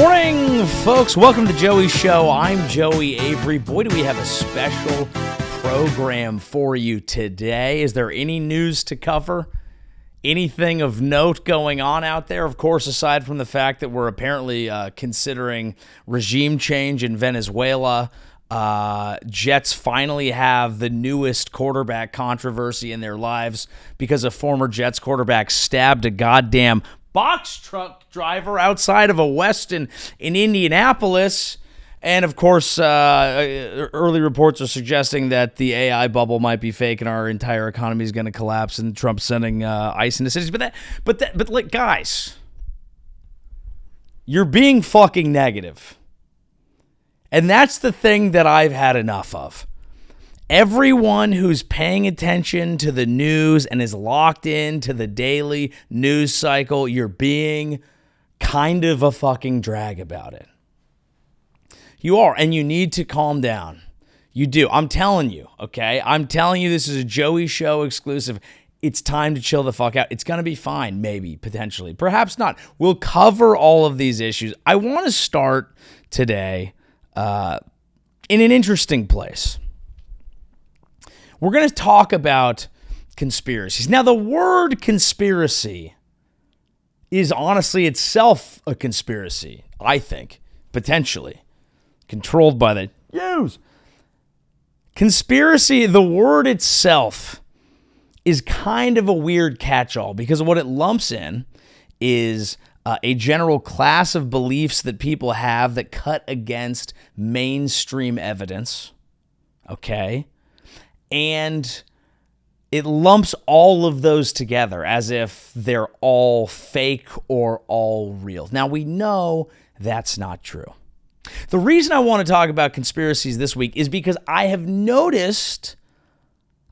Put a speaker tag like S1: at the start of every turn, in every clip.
S1: Morning, folks. Welcome to Joey's Show. I'm Joey Avery. Boy, do we have a special program for you today. Is there any news to cover? Anything of note going on out there? Of course, aside from the fact that we're apparently considering regime change in Venezuela. Jets finally have the newest quarterback controversy in their lives because a former Jets quarterback stabbed a goddamn box truck driver outside of a Westin in Indianapolis. And of course, early reports are suggesting that the AI bubble might be fake and our entire economy is going to collapse and Trump's sending ice into cities. But like, guys, you're being fucking negative. And that's the thing that I've had enough of. Everyone who's paying attention to the news and is locked into the daily news cycle, you're being kind of a fucking drag about it. You are, and you need to calm down. You do. I'm telling you, okay? I'm telling you, this is a Joey Show exclusive. It's time to chill the fuck out. It's going to be fine, maybe, potentially. Perhaps not. We'll cover all of these issues. I want to start today in an interesting place. We're going to talk about conspiracies. Now, the word conspiracy is honestly itself a conspiracy, I think, potentially, controlled by the Jews. Conspiracy, the word itself, is kind of a weird catch-all because what it lumps in is a general class of beliefs that people have that cut against mainstream evidence, okay? And it lumps all of those together as if they're all fake or all real. Now, we know that's not true. The reason I want to talk about conspiracies this week is because I have noticed,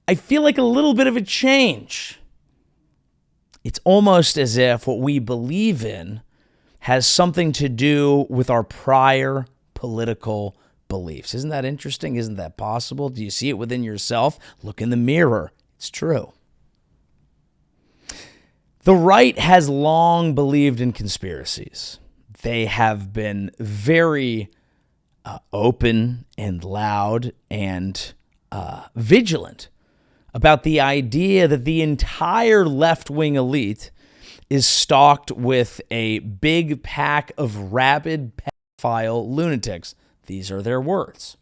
S1: I feel like a little bit of a change. It's almost as if what we believe in has something to do with our prior political beliefs. Isn't that interesting? Isn't that possible? Do you see it within yourself? Look in the mirror. It's true. The right has long believed in conspiracies. They have been very open and loud and vigilant about the idea that the entire left-wing elite is stocked with a big pack of rabid pedophile lunatics. These are their words.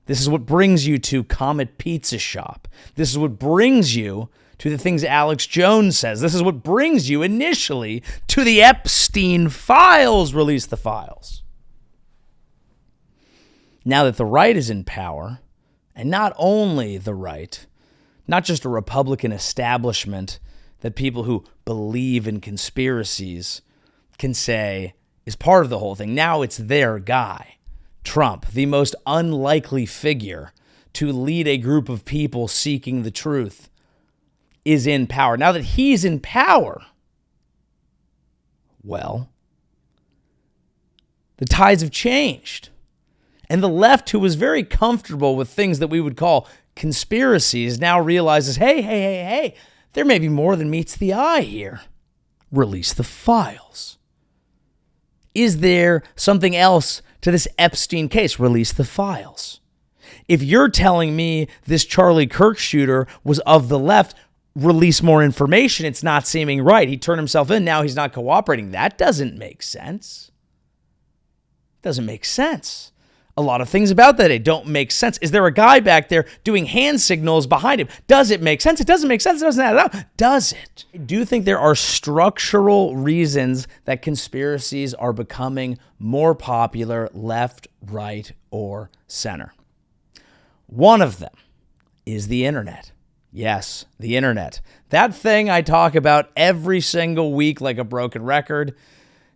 S1: This is what brings you to Comet Pizza Shop. This is what brings you to the things Alex Jones says. This is what brings you initially to the Epstein files. Release the files. Now that the right is in power, and not only the right, not just a Republican establishment that people who believe in conspiracies can say is part of the whole thing. Now it's their guy, Trump, the most unlikely figure to lead a group of people seeking the truth, is in power. Now that he's in power, well, the tides have changed. And the left, who was very comfortable with things that we would call conspiracies, now realizes, hey, there may be more than meets the eye here. Release the files. Is there something else to this Epstein case? Release the files. If you're telling me this Charlie Kirk shooter was of the left, release more information. It's not seeming right. He turned himself in. Now he's not cooperating. That doesn't make sense. Doesn't make sense. A lot of things about that don't make sense. Is there a guy back there doing hand signals behind him? Does it make sense? It doesn't make sense. It doesn't add up. Does it? I do think there are structural reasons that conspiracies are becoming more popular left, right, or center. One of them is the internet. Yes, the internet. That thing I talk about every single week like a broken record.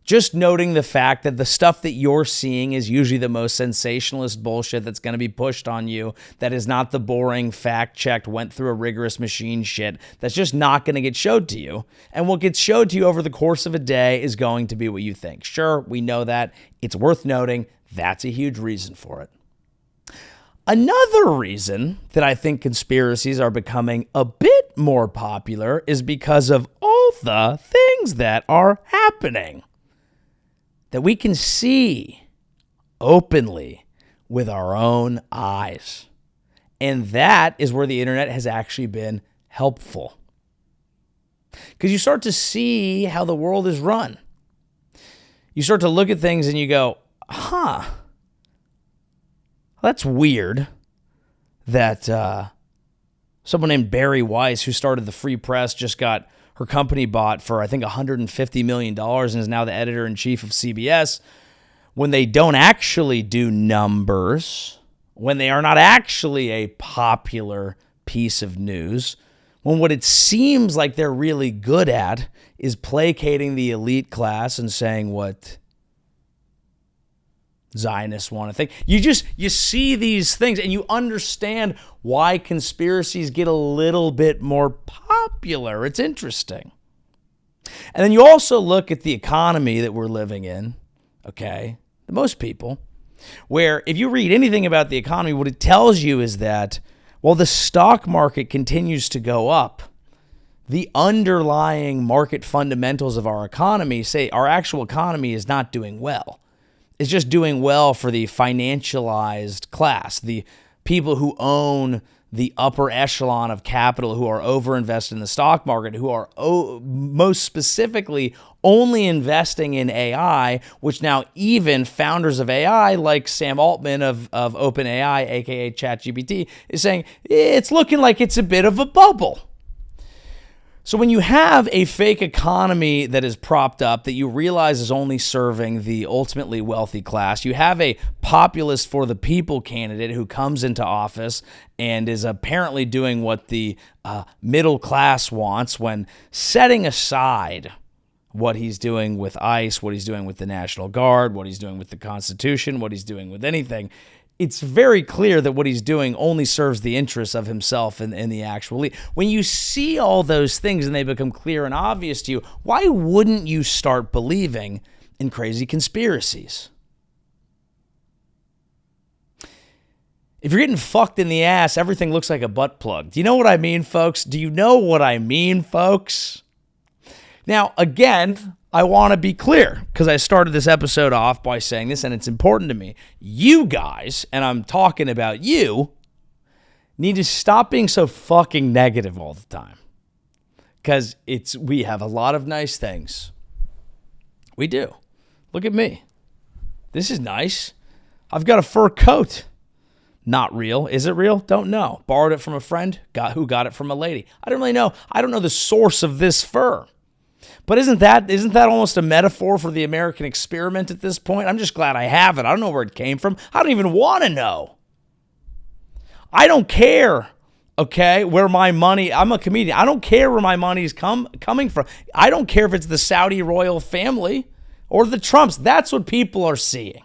S1: Just noting the fact that the stuff that you're seeing is usually the most sensationalist bullshit that's going to be pushed on you, that is not the boring, fact-checked, went through a rigorous machine shit that's just not going to get showed to you. And what gets showed to you over the course of a day is going to be what you think. Sure, we know that. It's worth noting. That's a huge reason for it. Another reason that I think conspiracies are becoming a bit more popular is because of all the things that are happening. that we can see openly with our own eyes. And that is where the internet has actually been helpful. Because you start to see how the world is run. You start to look at things and you go, that's weird that someone named Barry Weiss, who started the Free Press, just got her company bought for, I think, $150 million and is now the editor-in-chief of CBS, when they don't actually do numbers, when they are not actually a popular piece of news, when what it seems like they're really good at is placating the elite class and saying what Zionists want to think. You see these things and you understand why conspiracies get a little bit more popular. It's interesting. And then you also look at the economy that we're living in, okay? Most people, where if you read anything about the economy, what it tells you is that while the stock market continues to go up, the underlying market fundamentals of our economy say our actual economy is not doing well. It's just doing well for the financialized class, the people who own the upper echelon of capital, who are overinvested in the stock market, who are most specifically only investing in AI, which now even founders of AI like Sam Altman of OpenAI, aka ChatGPT, is saying it's looking like it's a bit of a bubble. So when you have a fake economy that is propped up that you realize is only serving the ultimately wealthy class, you have a populist for the people candidate who comes into office and is apparently doing what the middle class wants, when setting aside what he's doing with ICE, what he's doing with the National Guard, what he's doing with the Constitution, what he's doing with anything, it's very clear that what he's doing only serves the interests of himself and the actual lead. When you see all those things and they become clear and obvious to you, why wouldn't you start believing in crazy conspiracies? If you're getting fucked in the ass, everything looks like a butt plug. Do you know what I mean, folks? Do you know what I mean, folks? Now, again, I want to be clear, because I started this episode off by saying this, and it's important to me. You guys, and I'm talking about you, need to stop being so fucking negative all the time. Because we have a lot of nice things. We do. Look at me. This is nice. I've got a fur coat. Not real. Is it real? Don't know. Borrowed it from a friend. Who got it from a lady. I don't really know. I don't know the source of this fur. But isn't that almost a metaphor for the American experiment at this point? I'm just glad I have it. I don't know where it came from. I don't even want to know. I don't care, okay, where my money, I'm a comedian. I don't care where my money's coming from. I don't care if it's the Saudi royal family or the Trumps. That's what people are seeing.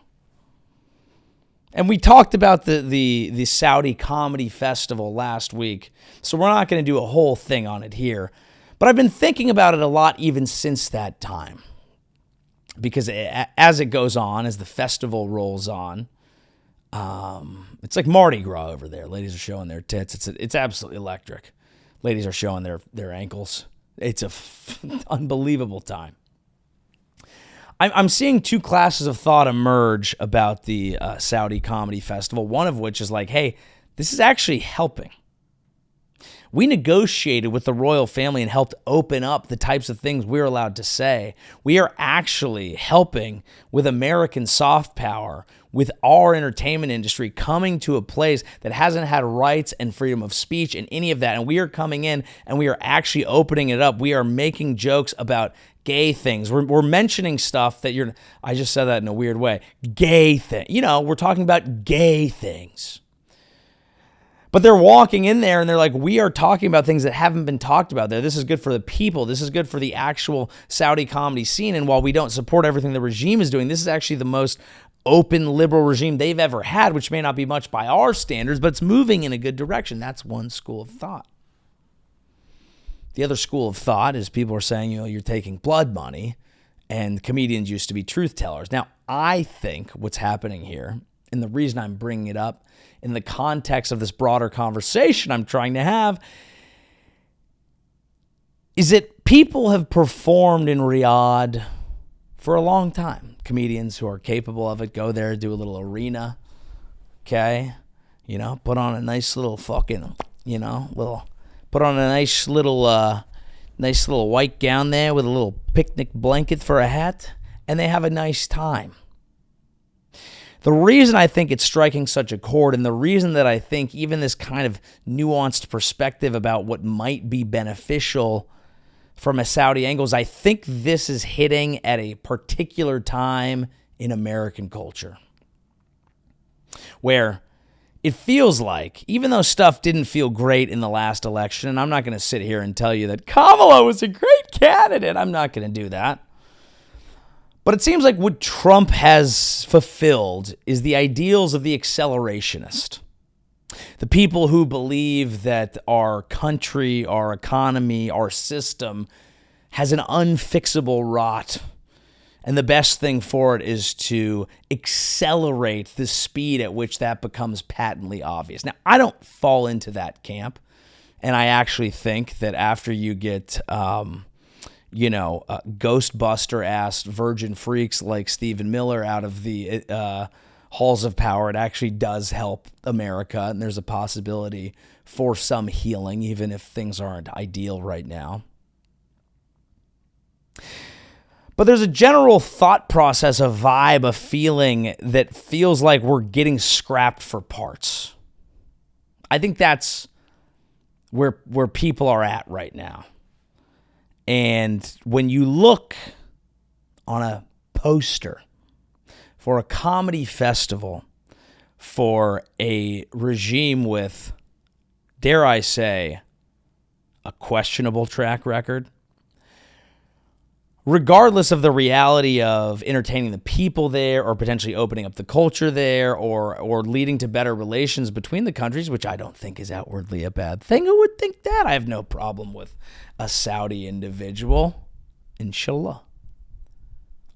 S1: And we talked about the Saudi comedy festival last week, so we're not going to do a whole thing on it here. But I've been thinking about it a lot even since that time, because as it goes on, as the festival rolls on, it's like Mardi Gras over there. Ladies are showing their tits. It's absolutely electric. Ladies are showing their ankles. It's unbelievable time. I'm seeing two classes of thought emerge about the Saudi Comedy Festival, one of which is like, hey, this is actually helping. We negotiated with the royal family and helped open up the types of things we're allowed to say. We are actually helping with American soft power, with our entertainment industry coming to a place that hasn't had rights and freedom of speech and any of that. And we are coming in and we are actually opening it up. We are making jokes about gay things. We're mentioning stuff that I just said that in a weird way. Gay thing. We're talking about gay things. But they're walking in there and they're like, we are talking about things that haven't been talked about there. This is good for the people. This is good for the actual Saudi comedy scene. And while we don't support everything the regime is doing, this is actually the most open liberal regime they've ever had, which may not be much by our standards, but it's moving in a good direction. That's one school of thought. The other school of thought is people are saying, you're taking blood money, and comedians used to be truth tellers. Now, I think what's happening here, and the reason I'm bringing it up in the context of this broader conversation I'm trying to have, is that people have performed in Riyadh for a long time. Comedians who are capable of it go there, do a little arena, okay? Put on a nice little fucking, put on a nice little white gown there with a little picnic blanket for a hat, and they have a nice time. The reason I think it's striking such a chord, and the reason that I think even this kind of nuanced perspective about what might be beneficial from a Saudi angle is I think this is hitting at a particular time in American culture where it feels like, even though stuff didn't feel great in the last election, and I'm not going to sit here and tell you that Kamala was a great candidate. I'm not going to do that. But it seems like what Trump has fulfilled is the ideals of the accelerationist. The people who believe that our country, our economy, our system has an unfixable rot. And the best thing for it is to accelerate the speed at which that becomes patently obvious. Now, I don't fall into that camp. And I actually think that after you get Ghostbuster-ass virgin freaks like Stephen Miller out of the halls of power, it actually does help America, and there's a possibility for some healing, even if things aren't ideal right now. But there's a general thought process, a vibe, a feeling that feels like we're getting scrapped for parts. I think that's where people are at right now. And when you look on a poster for a comedy festival for a regime with, dare I say, a questionable track record, regardless of the reality of entertaining the people there or potentially opening up the culture there or leading to better relations between the countries, which I don't think is outwardly a bad thing. Who would think that? I have no problem with a Saudi individual. Inshallah.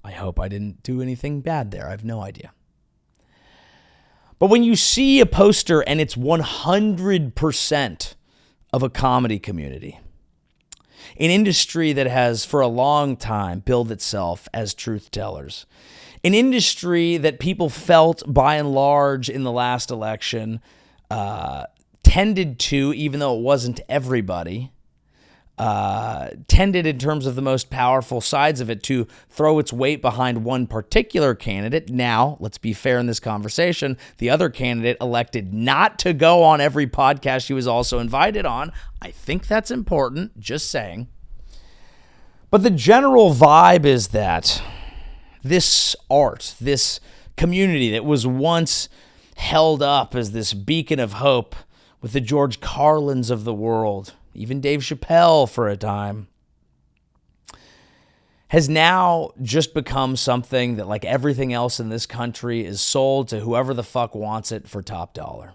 S1: I hope I didn't do anything bad there. I have no idea. But when you see a poster and it's 100% of a comedy community, an industry that has for a long time billed itself as truth tellers, an industry that people felt by and large in the last election tended to, even though it wasn't everybody, tended in terms of the most powerful sides of it to throw its weight behind one particular candidate. Now, let's be fair in this conversation, the other candidate elected not to go on every podcast she was also invited on. I think that's important, just saying. But the general vibe is that this art, this community that was once held up as this beacon of hope with the George Carlins of the world, even Dave Chappelle for a time, has now just become something that, like everything else in this country, is sold to whoever the fuck wants it for top dollar.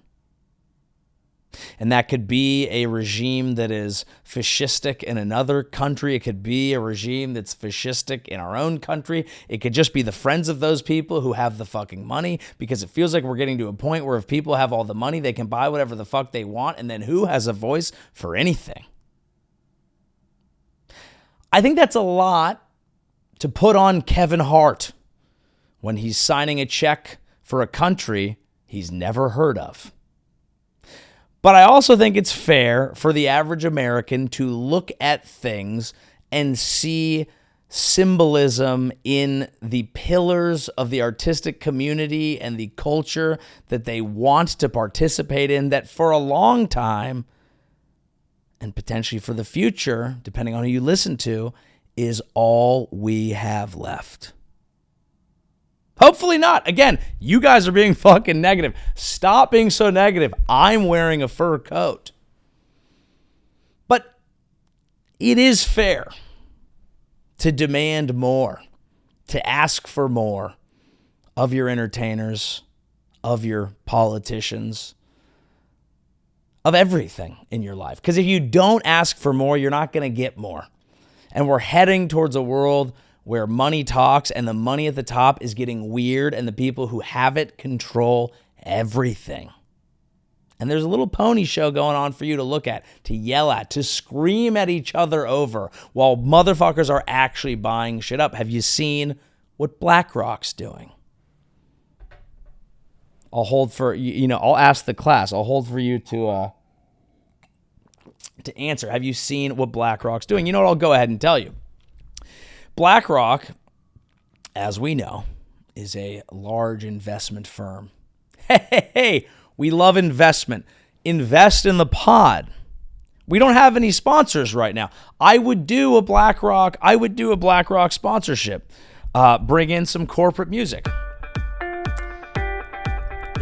S1: And that could be a regime that is fascistic in another country. It could be a regime that's fascistic in our own country. It could just be the friends of those people who have the fucking money, because it feels like we're getting to a point where if people have all the money, they can buy whatever the fuck they want, and then who has a voice for anything? I think that's a lot to put on Kevin Hart when he's signing a check for a country he's never heard of. But I also think it's fair for the average American to look at things and see symbolism in the pillars of the artistic community and the culture that they want to participate in, that for a long time, and potentially for the future, depending on who you listen to, is all we have left. Hopefully not. Again, you guys are being fucking negative. Stop being so negative. I'm wearing a fur coat. But it is fair to demand more, to ask for more of your entertainers, of your politicians, of everything in your life. Because if you don't ask for more, you're not going to get more. And we're heading towards a world where money talks, and the money at the top is getting weird, and the people who have it control everything. And there's a little pony show going on for you to look at, to yell at, to scream at each other over, while motherfuckers are actually buying shit up. Have you seen what BlackRock's doing. I'll hold for, I'll ask the class. I'll hold for you to answer. Have you seen what BlackRock's doing? You know what? I'll go ahead and tell you. BlackRock, as we know, is a large investment firm. Hey, we love investment. Invest in the pod. We don't have any sponsors right now. I would do a BlackRock sponsorship. Bring in some corporate music.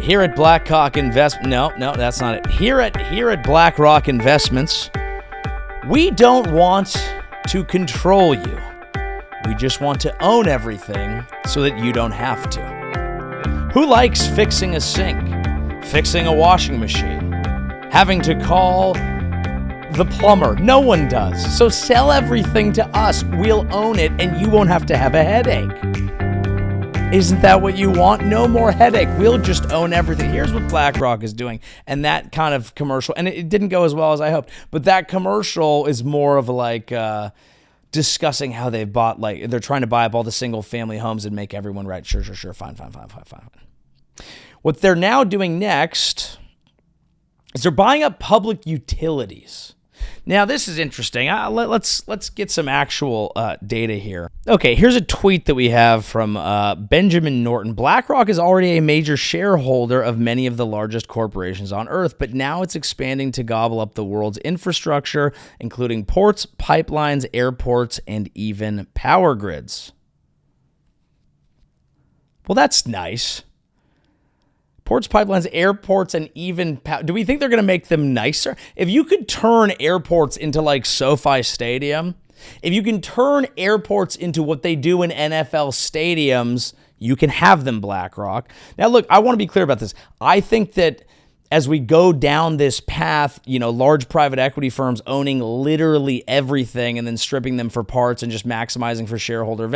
S1: Here at BlackRock Investment, no, that's not it. Here at BlackRock Investments, we don't want to control you. We just want to own everything so that you don't have to. Who likes fixing a sink, fixing a washing machine, having to call the plumber? No one does. So sell everything to us. We'll own it and you won't have to have a headache. Isn't that what you want? No more headache. We'll just own everything. Here's what BlackRock is doing. And that kind of commercial, and it didn't go as well as I hoped, but that commercial is more of like discussing how they've bought, like they're trying to buy up all the single family homes and make everyone right. Sure. Fine. What they're now doing next is they're buying up public utilities. Now, this is interesting. Let's get some actual data here. Okay, here's a tweet that we have from Benjamin Norton. BlackRock is already a major shareholder of many of the largest corporations on Earth, but now it's expanding to gobble up the world's infrastructure, including ports, pipelines, airports, and even power grids. Well, that's nice. Ports, pipelines, airports, and even do we think they're going to make them nicer? If you could turn airports into like SoFi Stadium, if you can turn airports into what they do in NFL stadiums, you can have them, BlackRock. Now, look, I want to be clear about this. I think that as we go down this path, large private equity firms owning literally everything and then stripping them for parts and just maximizing for shareholder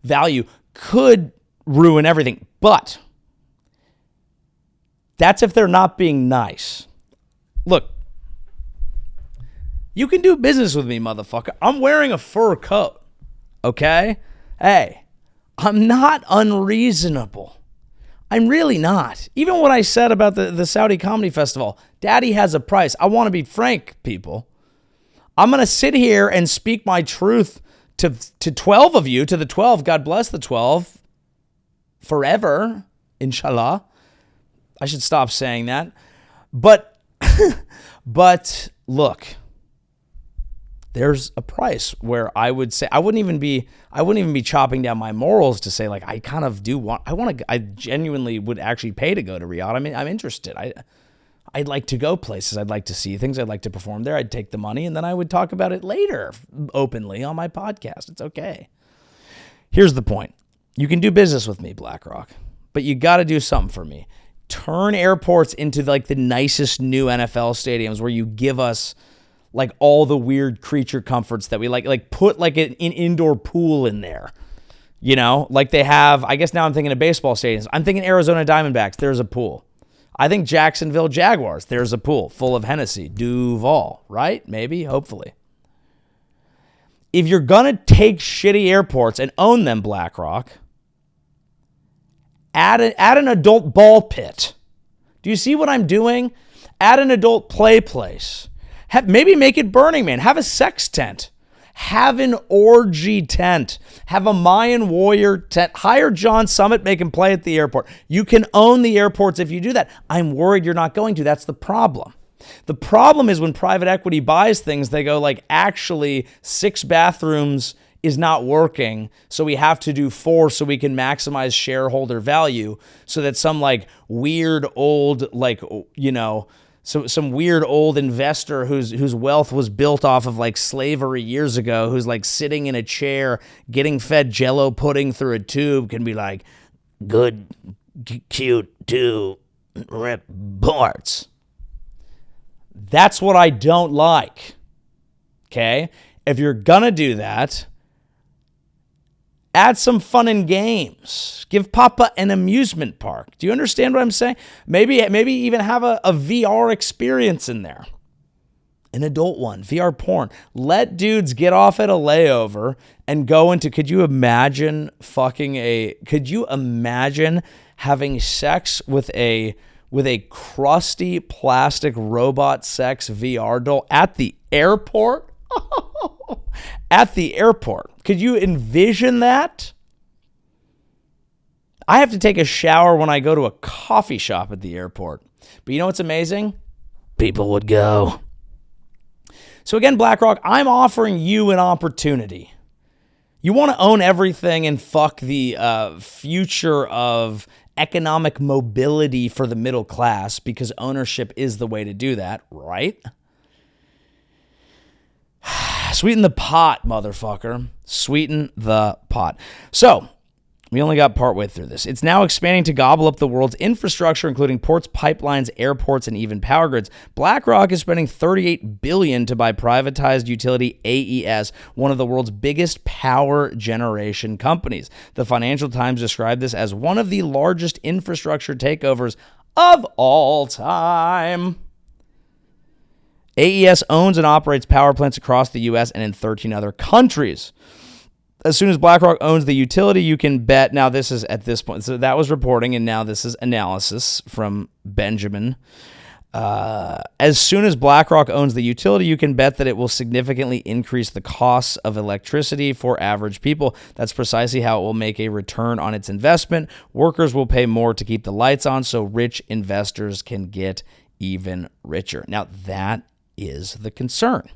S1: value could ruin everything. But that's if they're not being nice. Look, you can do business with me, motherfucker. I'm wearing a fur coat, okay? Hey, I'm not unreasonable. I'm really not. Even what I said about the Saudi Comedy Festival, Daddy has a price. I want to be frank, people. I'm going to sit here and speak my truth to 12 of you, to the 12. God bless the 12 forever, inshallah. I should stop saying that. But look, there's a price where I would say I wouldn't even be chopping down my morals to say like I genuinely would actually pay to go to Riyadh. I mean, I'm interested. I'd like to go places. I'd like to see things. I'd like to perform there. I'd take the money and then I would talk about it later openly on my podcast. It's okay. Here's the point. You can do business with me, BlackRock, but you got to do something for me. Turn airports into like the nicest new NFL stadiums where you give us like all the weird creature comforts that we like put like an indoor pool in there, like they have. I guess now I'm thinking of baseball stadiums. I'm thinking Arizona Diamondbacks. There's a pool. I think Jacksonville Jaguars. There's a pool full of Hennessy, Duval, right? Maybe, hopefully. If you're going to take shitty airports and own them, BlackRock, add an adult ball pit. Do you see what I'm doing? Add an adult play place. Maybe make it Burning Man. Have a sex tent. Have an orgy tent. Have a Mayan warrior tent. Hire John Summit, make him play at the airport. You can own the airports if you do that. I'm worried you're not going to. That's the problem. The problem is when private equity buys things, they go like, actually, 6 bathrooms is not working, so we have to do 4 so we can maximize shareholder value, so that some like weird old some weird old investor whose wealth was built off of like slavery years ago, who's like sitting in a chair getting fed Jello pudding through a tube, can be like, good, cute, do reports. That's what I don't like. Okay? If you're gonna do that, add some fun and games. Give Papa an amusement park. Do you understand what I'm saying? Maybe even have a VR experience in there. An adult one, VR porn. Let dudes get off at a layover and go into, could you imagine having sex with a crusty plastic robot sex VR doll at the airport? At the airport. Could you envision that? I have to take a shower when I go to a coffee shop at the airport. But you know what's amazing? People would go. So again, BlackRock, I'm offering you an opportunity. You want to own everything and fuck the future of economic mobility for the middle class because ownership is the way to do that, right? Sweeten the pot, motherfucker. Sweeten the pot. So, we only got partway through this. It's now expanding to gobble up the world's infrastructure, including ports, pipelines, airports, and even power grids. BlackRock is spending $38 billion to buy privatized utility AES, one of the world's biggest power generation companies. The Financial Times described this as one of the largest infrastructure takeovers of all time. AES owns and operates power plants across the U.S. and in 13 other countries. As soon as BlackRock owns the utility, you can bet. Now, this is at this point. So that was reporting, and now this is analysis from Benjamin. As soon as BlackRock owns the utility, you can bet that it will significantly increase the costs of electricity for average people. That's precisely how it will make a return on its investment. Workers will pay more to keep the lights on, so rich investors can get even richer. Now, that is the concern.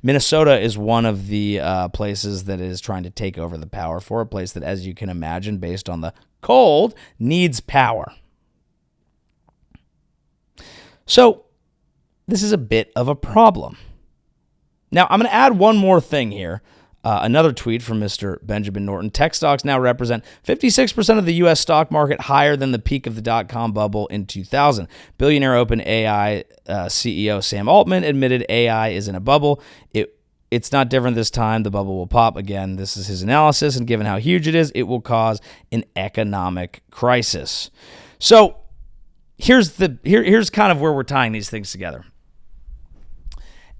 S1: Minnesota is one of the places that is trying to take over the power for a place that, as you can imagine, based on the cold, needs power. So this is a bit of a problem. Now, I'm going to add one more thing here. Another tweet from Mr. Benjamin Norton. Tech stocks now represent 56% of the U.S. stock market, higher than the peak of the dot-com bubble in 2000. Billionaire OpenAI CEO Sam Altman admitted AI is in a bubble. It's not different this time. The bubble will pop again. This is his analysis, and given how huge it is, it will cause an economic crisis. So here's kind of where we're tying these things together.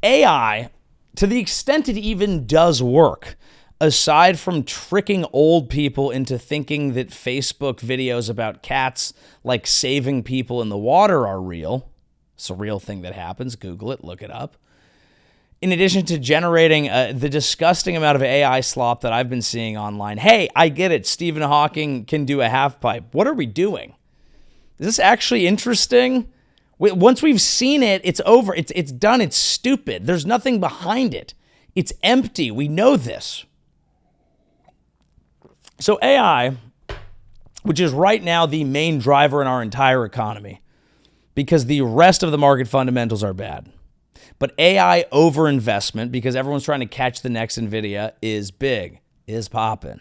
S1: AI, to the extent it even does work, aside from tricking old people into thinking that Facebook videos about cats like saving people in the water are real, it's a real thing that happens, Google it, look it up. In addition to generating the disgusting amount of AI slop that I've been seeing online, hey, I get it, Stephen Hawking can do a half pipe. What are we doing? Is this actually interesting? Once we've seen it, it's over. It's done. It's stupid. There's nothing behind it. It's empty. We know this. So AI, which is right now the main driver in our entire economy, because the rest of the market fundamentals are bad. But AI overinvestment, because everyone's trying to catch the next NVIDIA, is big, is popping.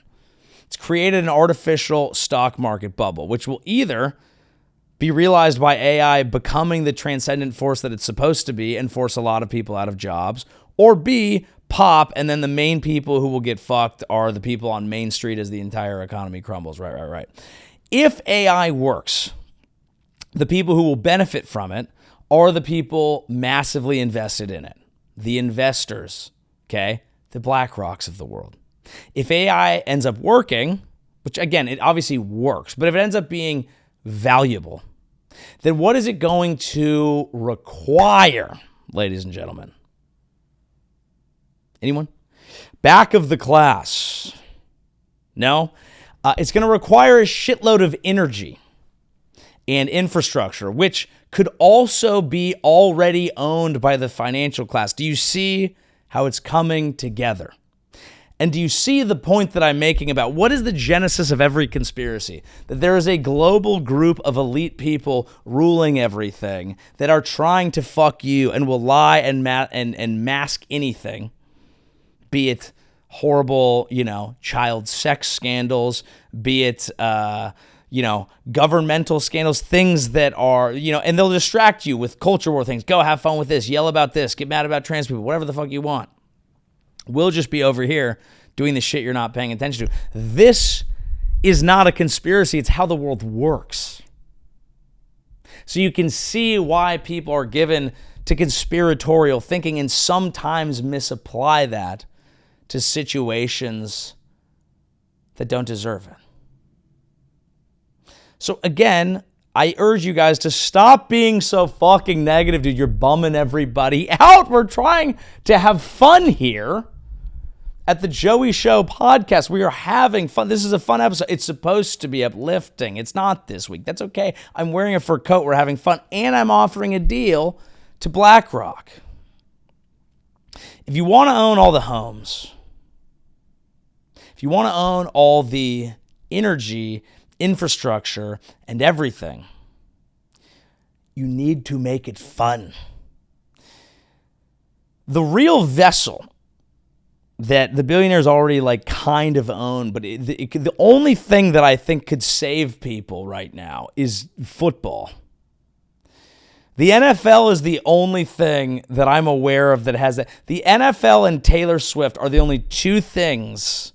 S1: It's created an artificial stock market bubble, which will either be realized by AI becoming the transcendent force that it's supposed to be and force a lot of people out of jobs, or B, pop, and then the main people who will get fucked are the people on Main Street as the entire economy crumbles. Right. If AI works, the people who will benefit from it are the people massively invested in it, the investors, okay, the BlackRocks of the world. If AI ends up working, which again, it obviously works, but if it ends up being valuable, then what is it going to require, ladies and gentlemen? Anyone? Back of the class. No? It's going to require a shitload of energy and infrastructure, which could also be already owned by the financial class. Do you see how it's coming together? And do you see the point that I'm making about what is the genesis of every conspiracy? That there is a global group of elite people ruling everything that are trying to fuck you and will lie and mask anything, be it horrible, child sex scandals, be it, governmental scandals, things that are, and they'll distract you with culture war things. Go have fun with this, yell about this, get mad about trans people, whatever the fuck you want. We'll just be over here doing the shit you're not paying attention to. This is not a conspiracy. It's how the world works. So you can see why people are given to conspiratorial thinking and sometimes misapply that to situations that don't deserve it. So again, I urge you guys to stop being so fucking negative, dude. You're bumming everybody out. We're trying to have fun here at the Joey Show podcast. We are having fun. This is a fun episode. It's supposed to be uplifting. It's not this week. That's okay. I'm wearing a fur coat. We're having fun. And I'm offering a deal to BlackRock. If you want to own all the homes, if you want to own all the energy, infrastructure, and everything, you need to make it fun. The real vessel that the billionaires already like kind of own, but the only thing that I think could save people right now is football. The NFL is the only thing that I'm aware of that has that. The NFL and Taylor Swift are the only two things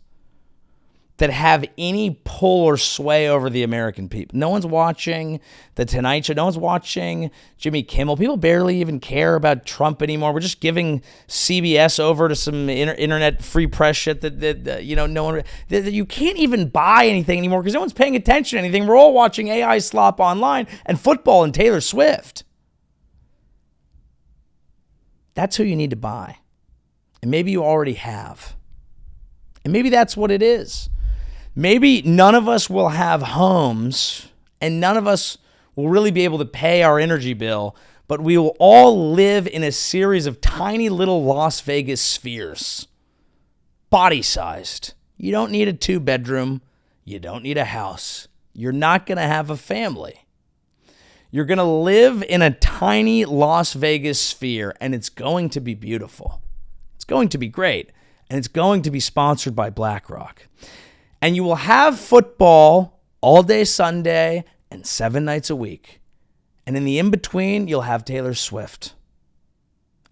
S1: that have any pull or sway over the American people. No one's watching The Tonight Show. No one's watching Jimmy Kimmel. People barely even care about Trump anymore. We're just giving CBS over to some internet free press shit that no one, that you can't even buy anything anymore because no one's paying attention to anything. We're all watching AI slop online and football and Taylor Swift. That's who you need to buy. And maybe you already have. And maybe that's what it is. Maybe none of us will have homes and none of us will really be able to pay our energy bill, but we will all live in a series of tiny little Las Vegas spheres, body-sized. You don't need a 2-bedroom. You don't need a house. You're not going to have a family. You're going to live in a tiny Las Vegas sphere, and it's going to be beautiful. It's going to be great, and it's going to be sponsored by BlackRock. And you will have football all day Sunday and 7 nights a week. And in the in-between, you'll have Taylor Swift.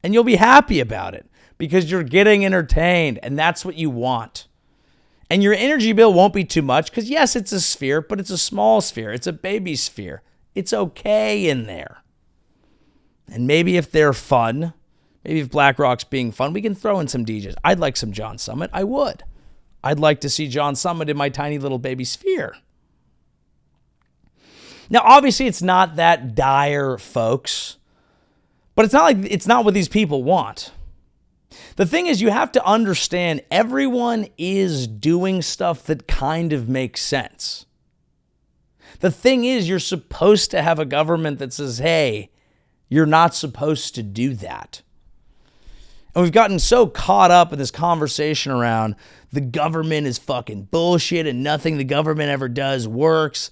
S1: And you'll be happy about it because you're getting entertained, and that's what you want. And your energy bill won't be too much because, yes, it's a sphere, but it's a small sphere. It's a baby sphere. It's okay in there. And maybe if they're fun, maybe if BlackRock's being fun, we can throw in some DJs. I'd like some John Summit. I would. I'd like to see John Summit in my tiny little baby sphere. Now, obviously, it's not that dire, folks, but it's not what these people want. The thing is, you have to understand everyone is doing stuff that kind of makes sense. The thing is, you're supposed to have a government that says, hey, you're not supposed to do that. And we've gotten so caught up in this conversation around the government is fucking bullshit and nothing the government ever does works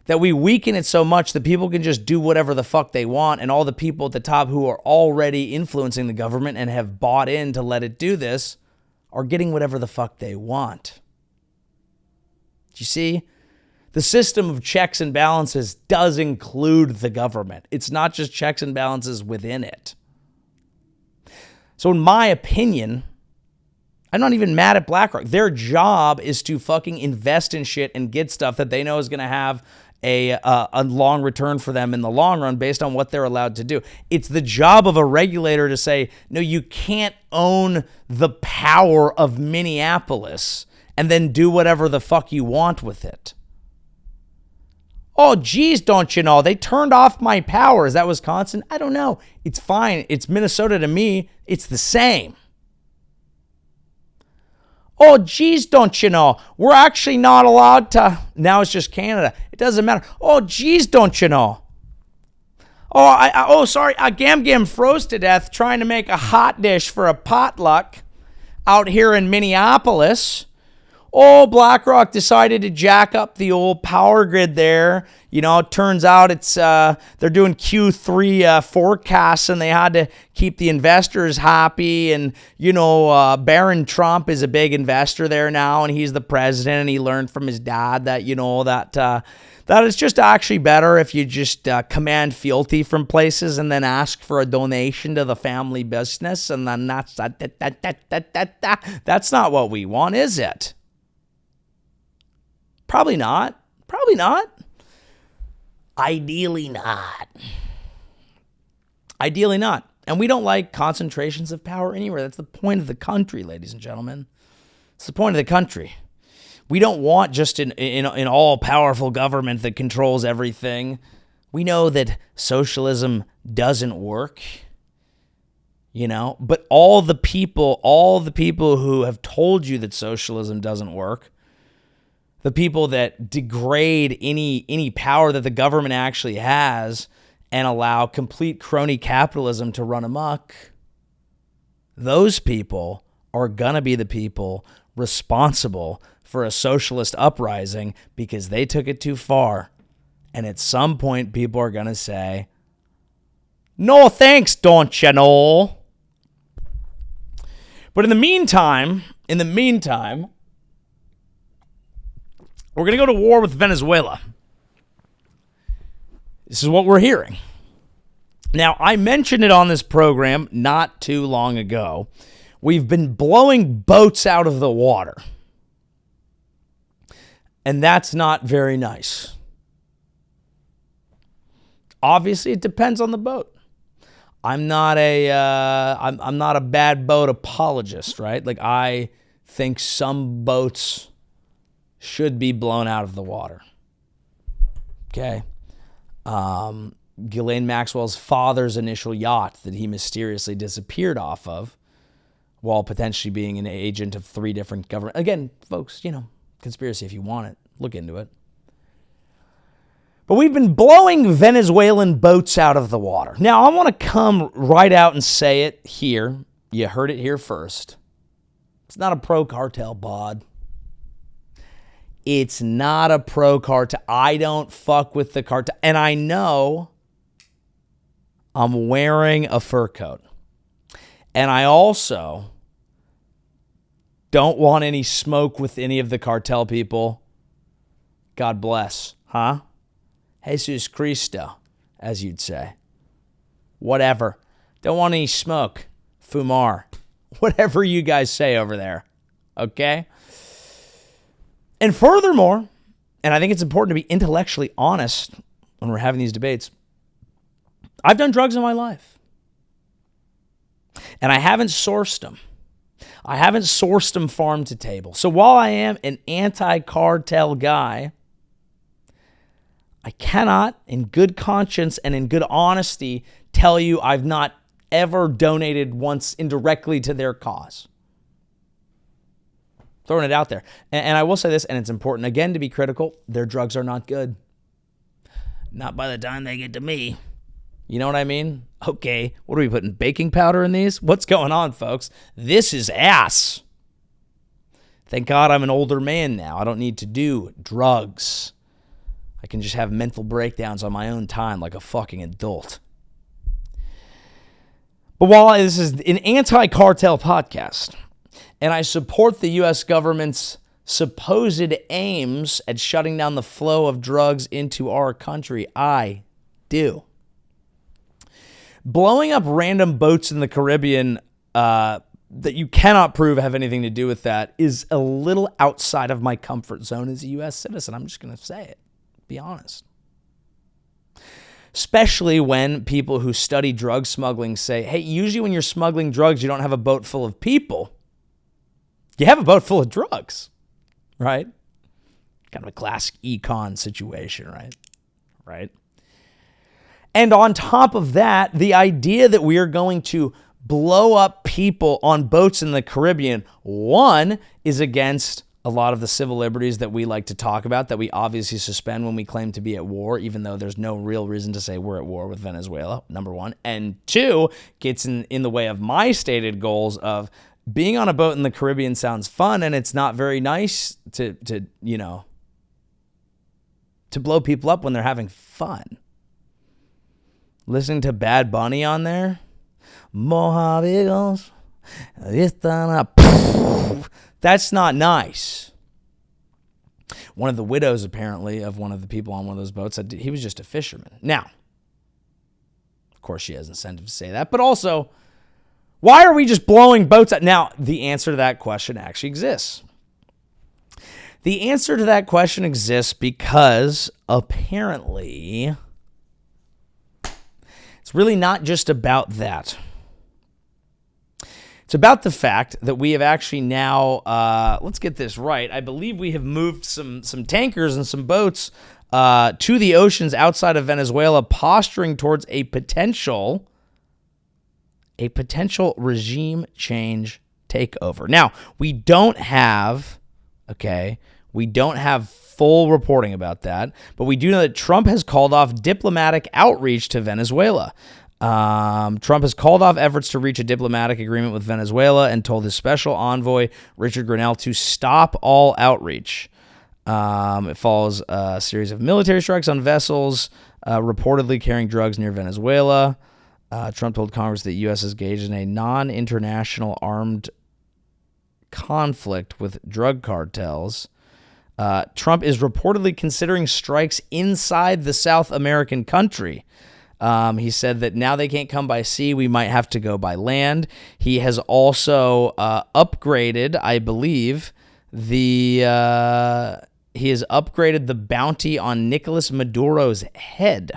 S1: that we weaken it so much that people can just do whatever the fuck they want. And all the people at the top who are already influencing the government and have bought in to let it do this are getting whatever the fuck they want. Do you see? The system of checks and balances does include the government. It's not just checks and balances within it. So in my opinion, I'm not even mad at BlackRock. Their job is to fucking invest in shit and get stuff that they know is going to have a long return for them in the long run based on what they're allowed to do. It's the job of a regulator to say, no, you can't own the power of Minneapolis and then do whatever the fuck you want with it. Oh, geez, don't you know? They turned off my power. Is that Wisconsin? I don't know. It's fine. It's Minnesota to me. It's the same. Oh, geez, don't you know? We're actually not allowed to. Now it's just Canada. It doesn't matter. Oh, geez, don't you know? Sorry. Gam Gam froze to death trying to make a hot dish for a potluck out here in Minneapolis. Oh, BlackRock decided to jack up the old power grid there. You know, it turns out it's they're doing Q3 forecasts and they had to keep the investors happy. And, Barron Trump is a big investor there now and he's the president and he learned from his dad that, that it's just actually better if you just command fealty from places and then ask for a donation to the family business. And then that's not what we want, is it? Probably not. Ideally not. And we don't like concentrations of power anywhere. That's the point of the country, ladies and gentlemen. It's the point of the country. We don't want just an all-powerful government that controls everything. We know that socialism doesn't work, but all the people who have told you that socialism doesn't work, the people that degrade any power that the government actually has and allow complete crony capitalism to run amok, those people are going to be the people responsible for a socialist uprising because they took it too far. And at some point, people are going to say, no thanks, don't you know? But in the meantime, we're going to go to war with Venezuela. This is what we're hearing. Now, I mentioned it on this program not too long ago. We've been blowing boats out of the water. And that's not very nice. Obviously, it depends on the boat. I'm not a bad boat apologist, right? Like, I think some boats should be blown out of the water. Okay. Ghislaine Maxwell's father's initial yacht that he mysteriously disappeared off of while potentially being an agent of 3 different government. Again, folks, conspiracy if you want it. Look into it. But we've been blowing Venezuelan boats out of the water. Now, I want to come right out and say it here. You heard it here first. It's not a pro-cartel pod. It's not a pro-cartel. I don't fuck with the cartel. And I know I'm wearing a fur coat. And I also don't want any smoke with any of the cartel people. God bless. Huh? Jesus Cristo, as you'd say. Whatever. Don't want any smoke. Fumar. Whatever you guys say over there. Okay? And furthermore, and I think it's important to be intellectually honest when we're having these debates, I've done drugs in my life. And I haven't sourced them. I haven't sourced them farm to table. So while I am an anti-cartel guy, I cannot, in good conscience and in good honesty, tell you I've not ever donated once indirectly to their cause. Throwing it out there. And I will say this, and it's important, again, to be critical. Their drugs are not good. Not by the time they get to me. You know what I mean? Okay, what are we putting, baking powder in these? What's going on, folks? This is ass. Thank God I'm an older man now. I don't need to do drugs. I can just have mental breakdowns on my own time like a fucking adult. But while this is an anti-cartel podcast, and I support the U.S. government's supposed aims at shutting down the flow of drugs into our country, I do. Blowing up random boats in the Caribbean that you cannot prove have anything to do with that is a little outside of my comfort zone as a U.S. citizen. I'm just going to say it. Be honest. Especially when people who study drug smuggling say, hey, usually when you're smuggling drugs, you don't have a boat full of people. You have a boat full of drugs, right? Kind of a classic econ situation, right? Right. And on top of that, the idea that we are going to blow up people on boats in the Caribbean, one, is against a lot of the civil liberties that we like to talk about, that we obviously suspend when we claim to be at war, even though there's no real reason to say we're at war with Venezuela, number one. And two, gets in the way of my stated goals of being on a boat in the Caribbean sounds fun, and it's not very nice to blow people up when they're having fun. Listening to Bad Bunny on there, Mojaveos, that's not nice. One of the widows, apparently, of one of the people on one of those boats said he was just a fisherman. Now, of course, she has incentive to say that, but also, why are we just blowing boats out? Now, the answer to that question actually exists. The answer to that question exists because apparently it's really not just about that. It's about the fact that we have actually now, let's get this right, I believe we have moved some tankers and some boats to the oceans outside of Venezuela, posturing towards a potential regime change takeover. Now, we don't have full reporting about that, but we do know that Trump has called off diplomatic outreach to Venezuela. Trump has called off efforts to reach a diplomatic agreement with Venezuela and told his special envoy, Richard Grenell, to stop all outreach. It follows a series of military strikes on vessels reportedly carrying drugs near Venezuela. Trump told Congress that the U.S. is engaged in a non-international armed conflict with drug cartels. Trump is reportedly considering strikes inside the South American country. He said that now they can't come by sea, we might have to go by land. He has also upgraded, I believe, he has upgraded the bounty on Nicolas Maduro's head.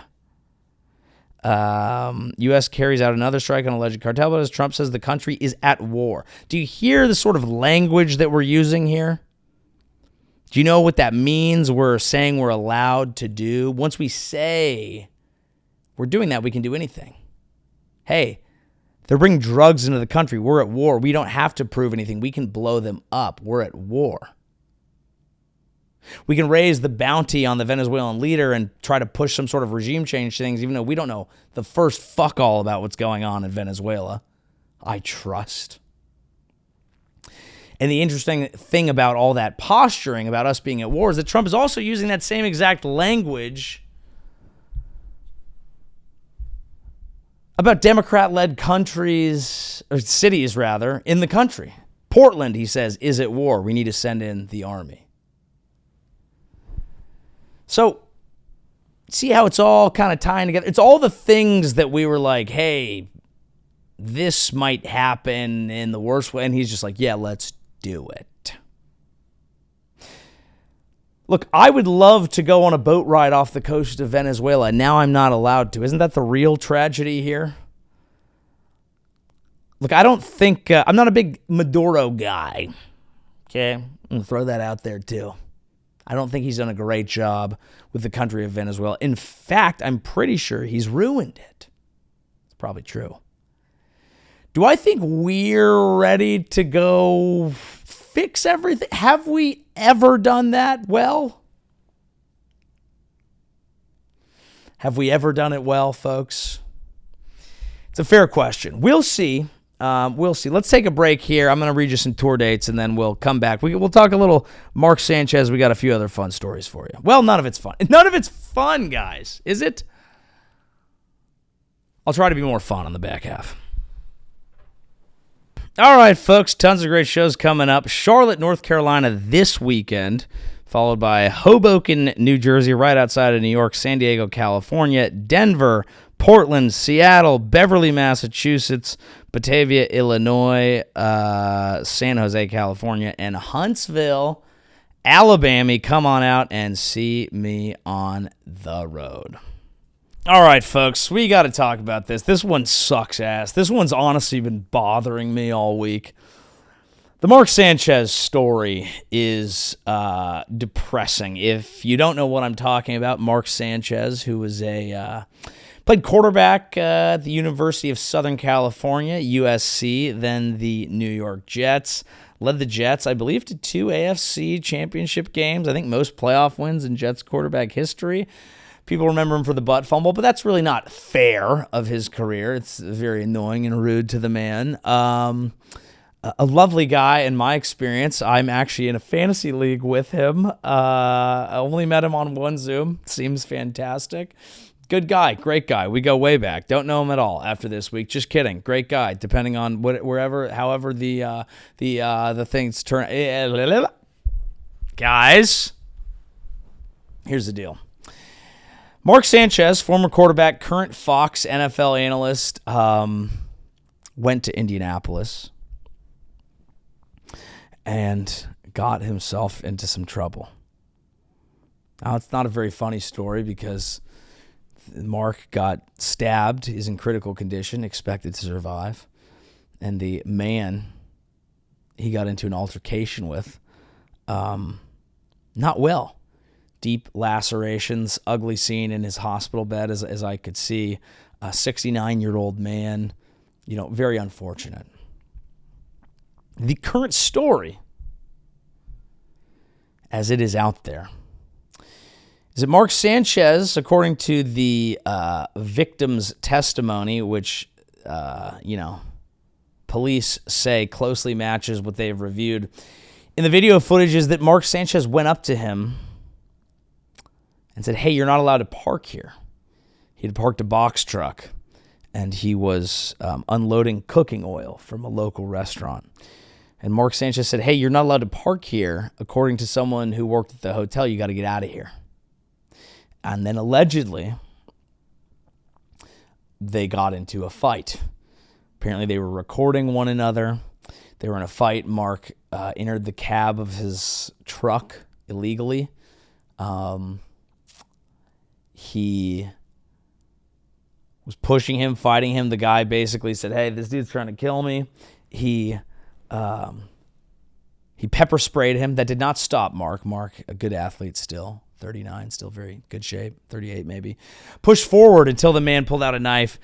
S1: U.S. carries out another strike on alleged cartel, but as Trump says the country is at war. Do you hear the sort of language that we're using here? Do you know what that means? We're saying we're allowed to do. Once we say we're doing that, we can do anything. Hey, they're bringing drugs into the country. We're at war. We don't have to prove anything. We can blow them up. We're at war. We can raise the bounty on the Venezuelan leader and try to push some sort of regime change things, even though we don't know the first fuck all about what's going on in Venezuela. I trust. And the interesting thing about all that posturing about us being at war is that Trump is also using that same exact language about Democrat-led countries, or cities rather, in the country. Portland, he says, is at war. We need to send in the army. So, see how it's all kind of tying together? It's all the things that we were like, hey, this might happen in the worst way. And he's just like, yeah, let's do it. Look, I would love to go on a boat ride off the coast of Venezuela. Now I'm not allowed to. Isn't that the real tragedy here? Look, I don't think, I'm not a big Maduro guy. Okay? I'm going to throw that out there too. I don't think he's done a great job with the country of Venezuela. In fact, I'm pretty sure he's ruined it. It's probably true. Do I think we're ready to go fix everything? Have we ever done that well? Have we ever done it well, folks? It's a fair question. We'll see. We'll see. Let's take a break here. I'm going to read you some tour dates, and then we'll come back. We'll talk a little Mark Sanchez. We got a few other fun stories for you. Well, none of it's fun. None of it's fun, guys. Is it? I'll try to be more fun on the back half. All right, folks. Tons of great shows coming up. Charlotte, North Carolina this weekend, followed by Hoboken, New Jersey, right outside of New York, San Diego, California, Denver, Portland, Seattle, Beverly, Massachusetts, Batavia, Illinois, San Jose, California, and Huntsville, Alabama. Come on out and see me on the road. All right, folks, we got to talk about this. This one sucks ass. This one's honestly been bothering me all week. The Mark Sanchez story is depressing. If you don't know what I'm talking about, Mark Sanchez, who was played quarterback at the University of Southern California, USC, then the New York Jets. Led the Jets, I believe, to 2 AFC championship games. I think most playoff wins in Jets quarterback history. People remember him for the butt fumble, but that's really not fair of his career. It's very annoying and rude to the man. A lovely guy in my experience. I'm actually in a fantasy league with him. I only met him on one Zoom. Seems fantastic. Good guy, great guy. We go way back. Don't know him at all after this week. Just kidding. Great guy. Depending on however the things turn. Guys, here's the deal. Mark Sanchez, former quarterback, current Fox NFL analyst, went to Indianapolis and got himself into some trouble. Now, it's not a very funny story because Mark got stabbed. He's in critical condition, expected to survive. and the man he got into an altercation with, not well. Deep lacerations, ugly scene in his hospital bed, as I could see. A 69-year-old man, very unfortunate. The current story, as it is out there, is that Mark Sanchez, according to the victim's testimony, which, police say closely matches what they've reviewed, in the video footage is that Mark Sanchez went up to him and said, "Hey, you're not allowed to park here." He had parked a box truck, and he was unloading cooking oil from a local restaurant. And Mark Sanchez said, "Hey, you're not allowed to park here. According to someone who worked at the hotel, you got to get out of here." And then allegedly, they got into a fight. Apparently, they were recording one another. They were in a fight. Mark entered the cab of his truck illegally. He was pushing him, fighting him. The guy basically said, "Hey, this dude's trying to kill me." He pepper sprayed him. That did not stop Mark. Mark, a good athlete still, 39, still very good shape, 38 maybe. Pushed forward until the man pulled out a knife,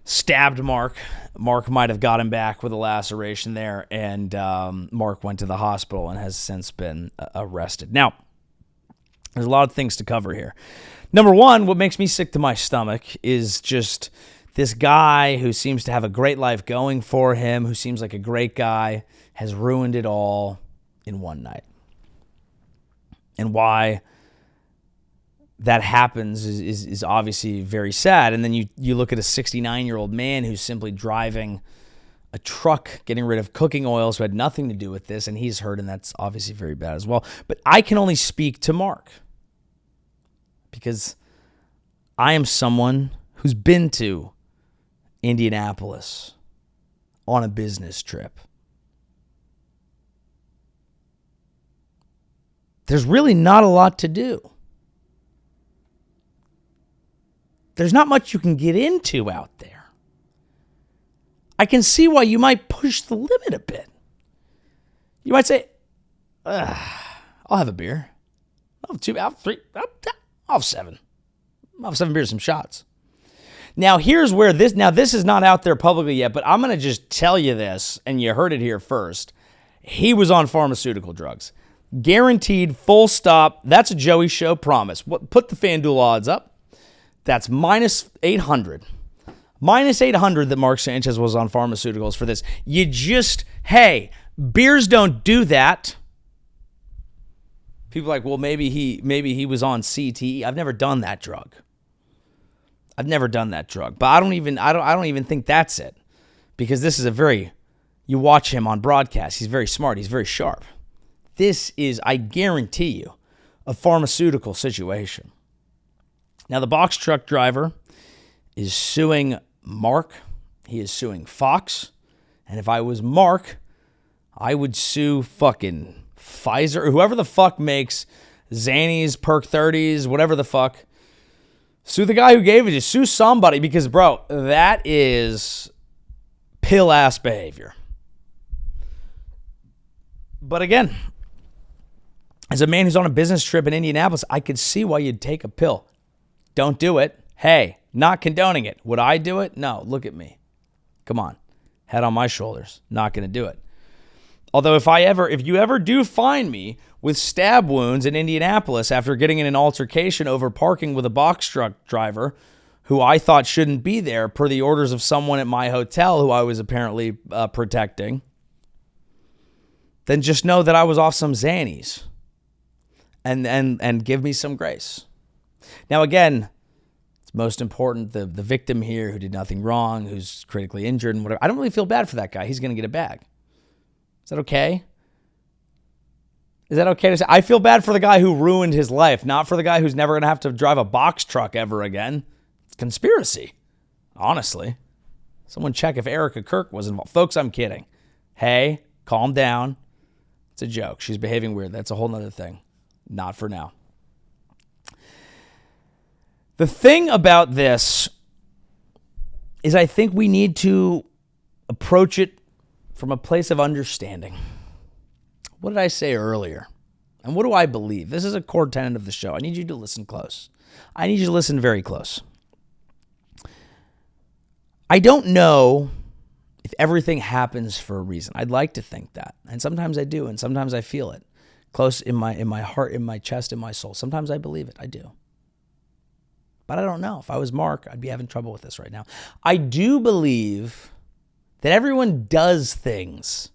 S1: stabbed Mark. Mark might have got him back with a laceration there, and Mark went to the hospital and has since been arrested. Now, there's a lot of things to cover here. Number one, what makes me sick to my stomach is just this guy who seems to have a great life going for him, who seems like a great guy, has ruined it all in one night. And why that happens is obviously very sad. And then you look at a 69-year-old man who's simply driving a truck, getting rid of cooking oils, who had nothing to do with this, and he's hurt, and that's obviously very bad as well. But I can only speak to Mark, because I am someone who's been to Indianapolis on a business trip. There's really not a lot to do. There's not much you can get into out there. I can see why you might push the limit a bit. You might say, I'll have a beer. I'll have two, I'll have three, I'll have seven. I'll have 7 beers, some shots. Now, here's where this is not out there publicly yet, but I'm going to just tell you this, and you heard it here first. He was on pharmaceutical drugs. Guaranteed, full stop. That's a Joey show promise. Put the FanDuel odds up. That's minus 800. Minus 800 that Mark Sanchez was on pharmaceuticals for this. Hey, beers don't do that. People are like, well, maybe he was on CTE. I've never done that drug. But I don't even think that's it. Because this is you watch him on broadcast. He's very smart. He's very sharp. This is, I guarantee you, a pharmaceutical situation. Now, the box truck driver is suing Mark. He is suing Fox. And if I was Mark, I would sue fucking Pfizer, or whoever the fuck makes Xannies, Perk 30s, whatever the fuck. Sue the guy who gave it. Just sue somebody, because, bro, that is pill-ass behavior. But again, as a man who's on a business trip in Indianapolis, I could see why you'd take a pill. Don't do it. Hey, not condoning it. Would I do it? No, look at me. Come on. Head on my shoulders. Not going to do it. Although if you ever do find me with stab wounds in Indianapolis after getting in an altercation over parking with a box truck driver who I thought shouldn't be there per the orders of someone at my hotel who I was apparently protecting, then just know that I was off some Xannies and give me some grace. Now, again, it's most important, the victim here who did nothing wrong, who's critically injured and whatever. I don't really feel bad for that guy. He's going to get a bag. Is that okay? Is that okay to say? I feel bad for the guy who ruined his life, not for the guy who's never going to have to drive a box truck ever again. It's conspiracy, honestly. Someone check if Erica Kirk was involved. Folks, I'm kidding. Hey, calm down. It's a joke. She's behaving weird. That's a whole nother thing. Not for now. The thing about this is I think we need to approach it from a place of understanding. What did I say earlier? And what do I believe? This is a core tenet of the show. I need you to listen close. I need you to listen very close. I don't know if everything happens for a reason. I'd like to think that. And sometimes I do, and sometimes I feel it. Close in my heart, in my chest, in my soul. Sometimes I believe it. I do. But I don't know. If I was Mark, I'd be having trouble with this right now. I do believe that everyone does things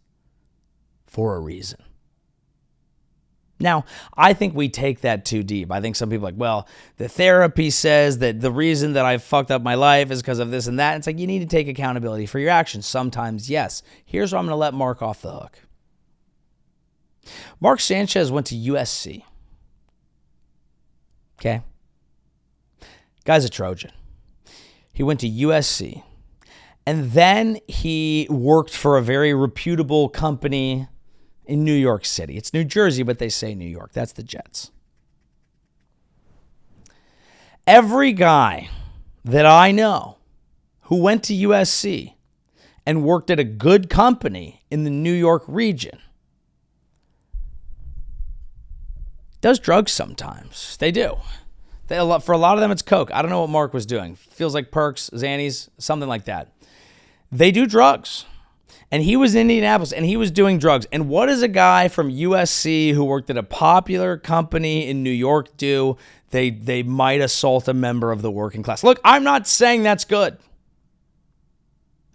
S1: for a reason. Now, I think we take that too deep. I think some people are like, well, the therapy says that the reason that I fucked up my life is because of this and that. And it's like, you need to take accountability for your actions. Sometimes, yes. Here's where I'm going to let Mark off the hook. Mark Sanchez went to USC. Okay? Guy's a Trojan. He went to USC. And then he worked for a very reputable company in New York City. It's New Jersey, but they say New York. That's the Jets. Every guy that I know who went to USC and worked at a good company in the New York region does drugs sometimes. They do. For a lot of them, it's coke. I don't know what Mark was doing. Feels like perks, Xannies, something like that. They do drugs. And he was in Indianapolis, and he was doing drugs. And what does a guy from USC who worked at a popular company in New York do? They might assault a member of the working class. Look, I'm not saying that's good.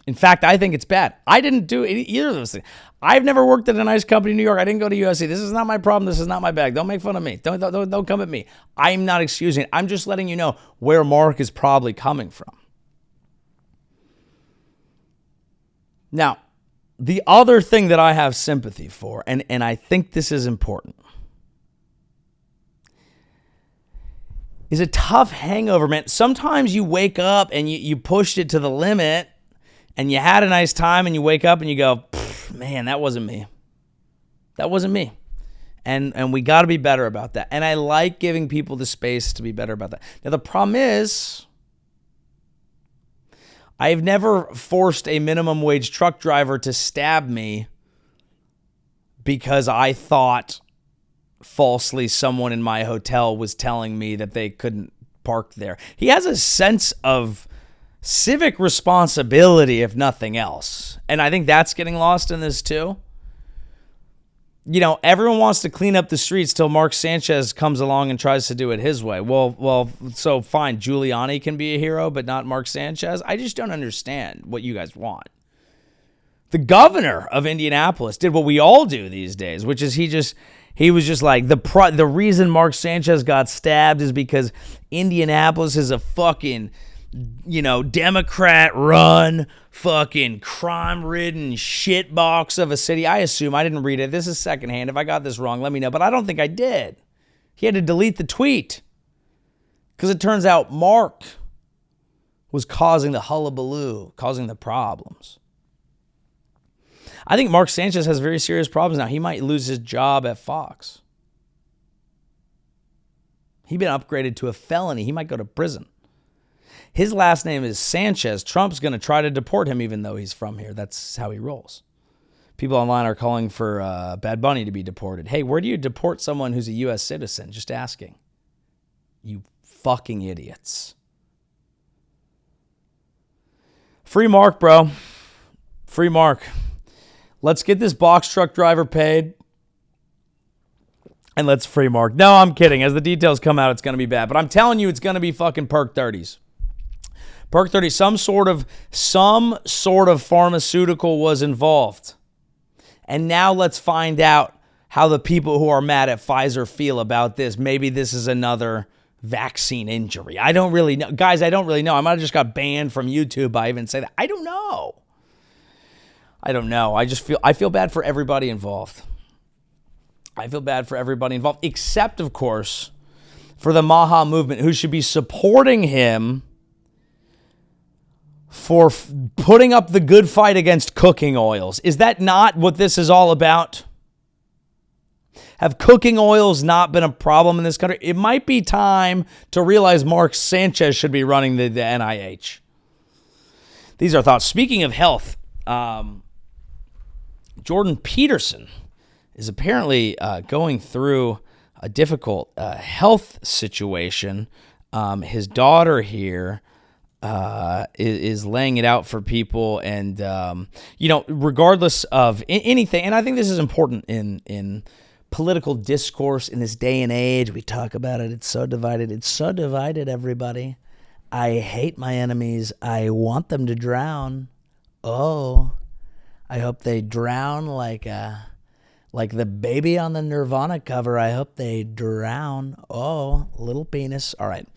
S1: In fact, I think it's bad. I didn't do either of those things. I've never worked at a nice company in New York. I didn't go to USC. This is not my problem. This is not my bag. Don't make fun of me. Don't come at me. I'm not excusing it. I'm just letting you know where Mark is probably coming from. Now, the other thing that I have sympathy for, and I think this is important, is a tough hangover, man. Sometimes you wake up and you pushed it to the limit and you had a nice time and you wake up and you go, man, that wasn't me. That wasn't me. And we got to be better about that. And I like giving people the space to be better about that. Now, the problem is, I've never forced a minimum wage truck driver to stab me because I thought falsely someone in my hotel was telling me that they couldn't park there. He has a sense of civic responsibility, if nothing else. And I think that's getting lost in this too. You know, everyone wants to clean up the streets till Mark Sanchez comes along and tries to do it his way. Well, so fine, Giuliani can be a hero, but not Mark Sanchez. I just don't understand what you guys want. The governor of Indianapolis did what we all do these days, which is he was just like, the reason Mark Sanchez got stabbed is because Indianapolis is a fucking, Democrat-run, fucking crime-ridden shitbox of a city. I assume. I didn't read it. This is secondhand. If I got this wrong, let me know. But I don't think I did. He had to delete the tweet because it turns out Mark was causing the hullabaloo, causing the problems. I think Mark Sanchez has very serious problems now. He might lose his job at Fox. He's been upgraded to a felony. He might go to prison. His last name is Sanchez. Trump's going to try to deport him even though he's from here. That's how he rolls. People online are calling for Bad Bunny to be deported. Hey, where do you deport someone who's a U.S. citizen? Just asking. You fucking idiots. Free Mark, bro. Free Mark. Let's get this box truck driver paid. And let's free Mark. No, I'm kidding. As the details come out, it's going to be bad. But I'm telling you, it's going to be fucking perk 30s. Perk 30, some sort of pharmaceutical was involved. And now let's find out how the people who are mad at Pfizer feel about this. Maybe this is another vaccine injury. I don't really know. Guys, I don't really know. I might have just got banned from YouTube by even saying that. I don't know. I feel bad for everybody involved. Except, of course, for the Maha movement, who should be supporting him for putting up the good fight against cooking oils. Is that not what this is all about? Have cooking oils not been a problem in this country? It might be time to realize Mark Sanchez should be running the NIH. These are thoughts. Speaking of health, Jordan Peterson is apparently going through a difficult health situation. His daughter here is laying it out for people, and regardless of anything, and I think this is important in political discourse in this day and age. We talk about it. It's so divided. It's so divided, everybody. I hate my enemies. I want them to drown. Oh, I hope they drown like the baby on the Nirvana cover. I hope they drown. Oh, little penis. All right.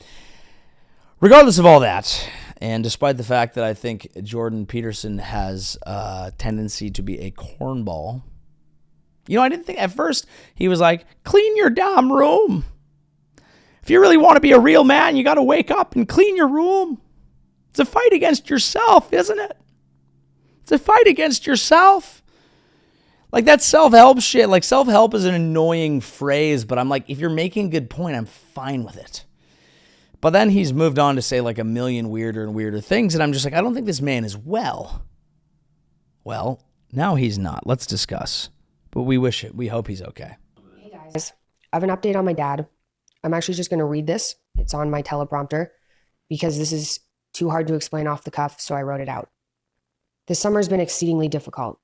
S1: Regardless of all that, and despite the fact that I think Jordan Peterson has a tendency to be a cornball, I didn't think at first he was like, clean your damn room. If you really want to be a real man, you got to wake up and clean your room. It's a fight against yourself, isn't it? It's a fight against yourself. Like that self-help shit, like self-help is an annoying phrase, but I'm like, if you're making a good point, I'm fine with it. But then he's moved on to say like a million weirder and weirder things, and I'm just like, I don't think this man is well. Well, now he's not. Let's discuss. But we hope he's okay.
S2: Hey guys, I have an update on my dad. I'm actually just going to read this. It's on my teleprompter because this is too hard to explain off the cuff, so I wrote it out. This summer has been exceedingly difficult.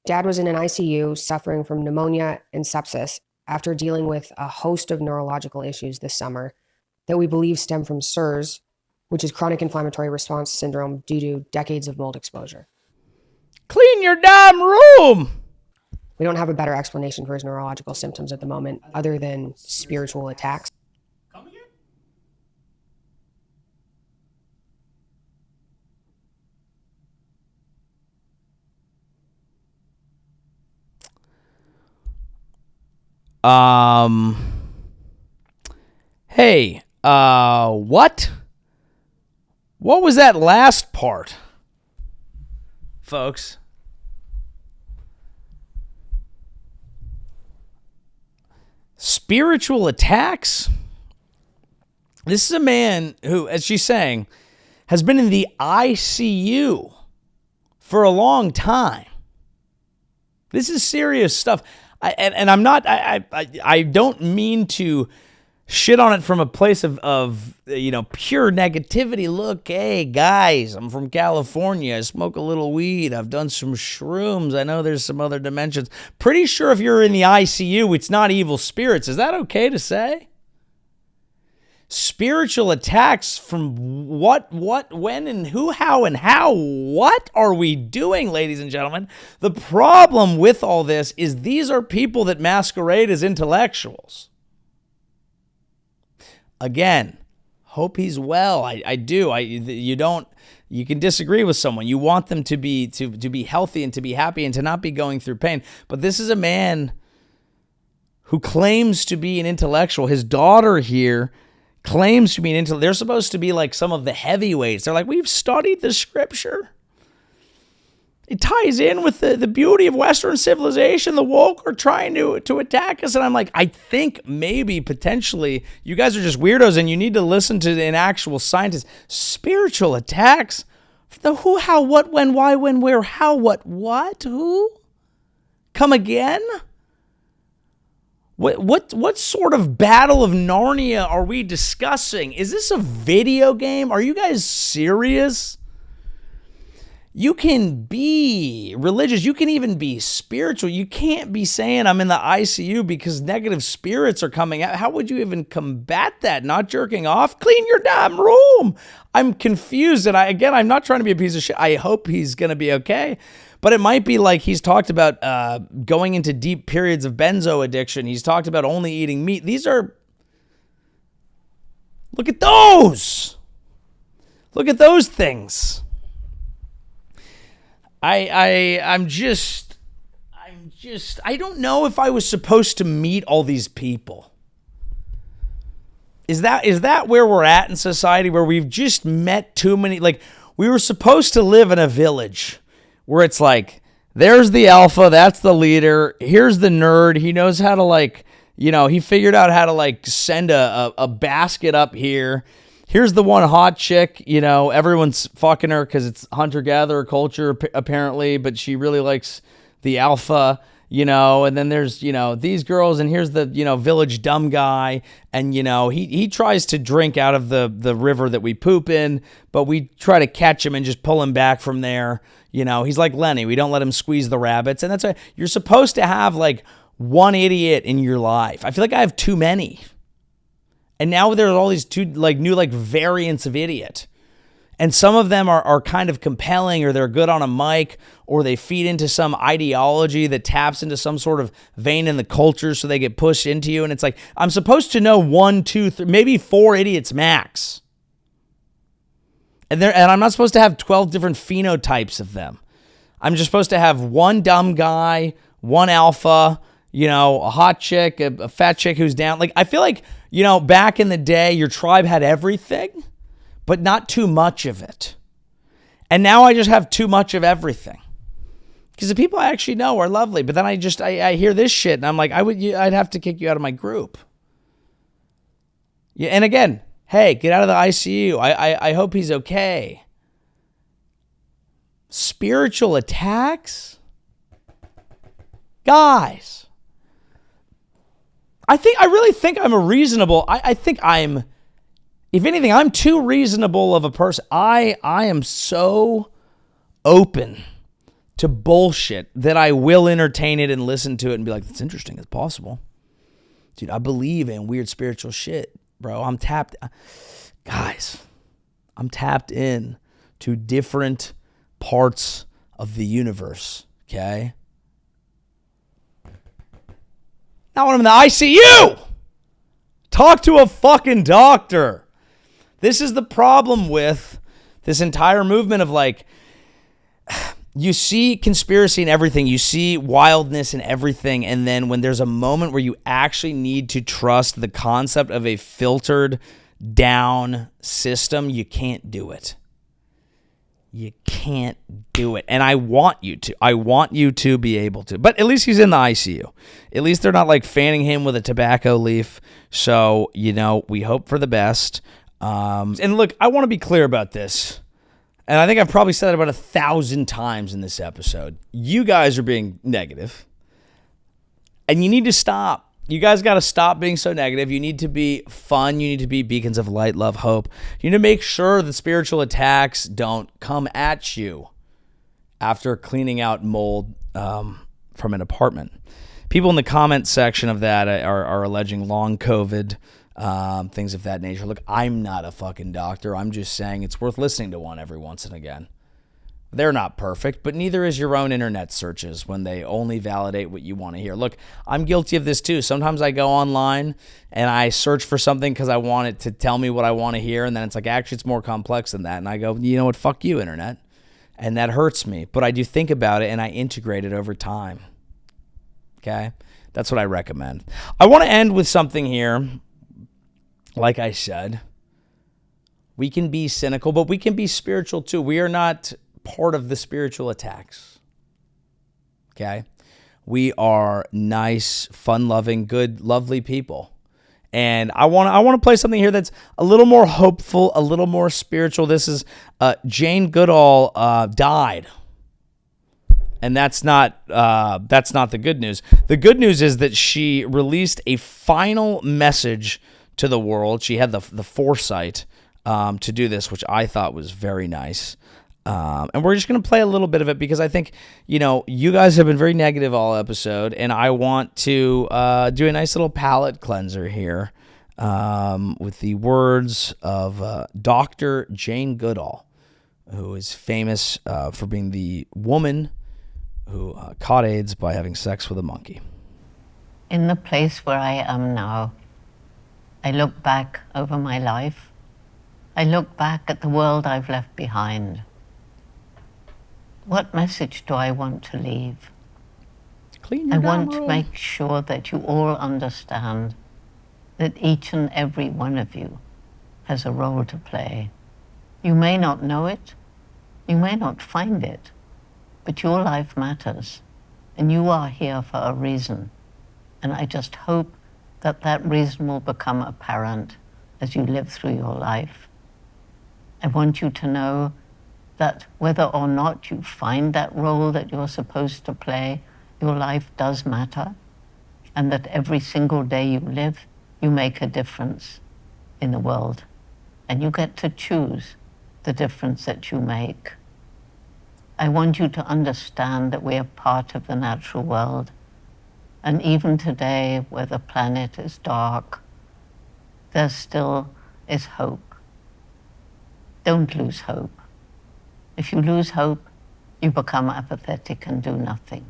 S2: Dad was in an ICU suffering from pneumonia and sepsis after dealing with a host of neurological issues this summer that we believe stem from CIRS, which is chronic inflammatory response syndrome due to decades of mold exposure.
S1: Clean your damn room!
S2: We don't have a better explanation for his neurological symptoms at the moment other than spiritual attacks.
S1: Come again? Hey, what? What was that last part, folks? Spiritual attacks? This is a man who, as she's saying, has been in the ICU for a long time. This is serious stuff. I don't mean to shit on it from a place of pure negativity. Look, hey guys, I'm from California. I smoke a little weed. I've done some shrooms. I know there's some other dimensions. Pretty sure if you're in the ICU, it's not evil spirits. Is that okay to say? Spiritual attacks from what, when, and who, how, and how? What are we doing, ladies and gentlemen? The problem with all this is these are people that masquerade as intellectuals. Again, hope he's well. I do. You can disagree with someone. You want them to be healthy and to be happy and to not be going through pain. But this is a man who claims to be an intellectual. His daughter here claims to be an intellectual. They're supposed to be like some of the heavyweights. They're like, we've studied the scripture. It ties in with the beauty of Western civilization. The woke are trying to attack us. And I'm like, I think maybe potentially you guys are just weirdos and you need to listen to an actual scientist. Spiritual attacks? The who, how, what, when, why, when, where, how, what, who? Come again? What sort of battle of Narnia are we discussing? Is this a video game? Are you guys serious? You can be religious. You can even be spiritual. You can't be saying I'm in the ICU because negative spirits are coming out. How would you even combat that? Not jerking off? Clean your damn room. I'm confused. And I'm not trying to be a piece of shit. I hope he's going to be okay. But it might be like he's talked about going into deep periods of benzo addiction. He's talked about only eating meat. Look at those. Look at those things. I don't know if I was supposed to meet all these people. Is that where we're at in society, where we've just met too many? Like, we were supposed to live in a village where it's like, there's the alpha, that's the leader, here's the nerd, he knows how to he figured out how to send a basket up here. Here's the one hot chick, everyone's fucking her because it's hunter-gatherer culture apparently, but she really likes the alpha, and then there's, these girls, and here's the, village dumb guy. And, he tries to drink out of the river that we poop in, but we try to catch him and just pull him back from there. He's like Lenny. We don't let him squeeze the rabbits. And that's why you're supposed to have like one idiot in your life. I feel like I have too many. And now there's all these new variants of idiot. And some of them are kind of compelling, or they're good on a mic, or they feed into some ideology that taps into some sort of vein in the culture, so they get pushed into you. And it's like, I'm supposed to know 1, 2, 3, maybe 4 idiots max. And I'm not supposed to have 12 different phenotypes of them. I'm just supposed to have one dumb guy, one alpha, a hot chick, a fat chick who's down. Like, I feel like, back in the day, your tribe had everything, but not too much of it. And now I just have too much of everything. Because the people I actually know are lovely, but then I hear this shit, and I'm like, I'd have to kick you out of my group. Yeah, and again, hey, get out of the ICU. I hope he's okay. Spiritual attacks? Guys. I really think I'm a reasonable, I think I'm, if anything, I'm too reasonable of a person. I am so open to bullshit that I will entertain it and listen to it and be like, that's interesting, it's possible. Dude, I believe in weird spiritual shit, bro. I'm tapped in to different parts of the universe, okay? Not when I'm in the ICU. Talk to a fucking doctor. This is the problem with this entire movement of like, you see conspiracy in everything. You see wildness in everything. And then when there's a moment where you actually need to trust the concept of a filtered down system, you can't do it. You can't do it. And I want you to. I want you to be able to. But at least he's in the ICU. At least they're not like fanning him with a tobacco leaf. So, we hope for the best. And look, I want to be clear about this. And I think I've probably said it about 1,000 times in this episode. You guys are being negative. And you need to stop. You guys got to stop being so negative. You need to be fun. You need to be beacons of light, love, hope. You need to make sure the spiritual attacks don't come at you after cleaning out mold from an apartment. People in the comment section of that are alleging long COVID, things of that nature. Look, I'm not a fucking doctor. I'm just saying it's worth listening to one every once and again. They're not perfect, but neither is your own internet searches when they only validate what you want to hear. Look, I'm guilty of this too. Sometimes I go online and I search for something because I want it to tell me what I want to hear, and then it's like, actually, it's more complex than that. And I go, you know what, fuck you, internet. And that hurts me. But I do think about it and I integrate it over time. Okay? That's what I recommend. I want to end with something here. Like I said, we can be cynical, but we can be spiritual too. We are not part of the spiritual attacks. Okay? We are nice, fun-loving, good, lovely people. And I want to play something here that's a little more hopeful, a little more spiritual. This is Jane Goodall died. And that's not the good news. The good news is that she released a final message to the world. She had the foresight to do this, which I thought was very nice. And we're just going to play a little bit of it because I think, you guys have been very negative all episode, and I want to do a nice little palate cleanser here with the words of Dr. Jane Goodall, who is famous for being the woman who caught AIDS by having sex with a monkey.
S3: In the place where I am now, I look back over my life. I look back at the world I've left behind. What message do I want to leave? I want to make sure that you all understand that each and every one of you has a role to play. You may not know it, you may not find it, but your life matters, and you are here for a reason. And I just hope that that reason will become apparent as you live through your life. I want you to know that whether or not you find that role that you're supposed to play, your life does matter, and that every single day you live, you make a difference in the world. And you get to choose the difference that you make. I want you to understand that we are part of the natural world. And even today, where the planet is dark, there still is hope. Don't lose hope. If you lose hope, you become apathetic and do nothing.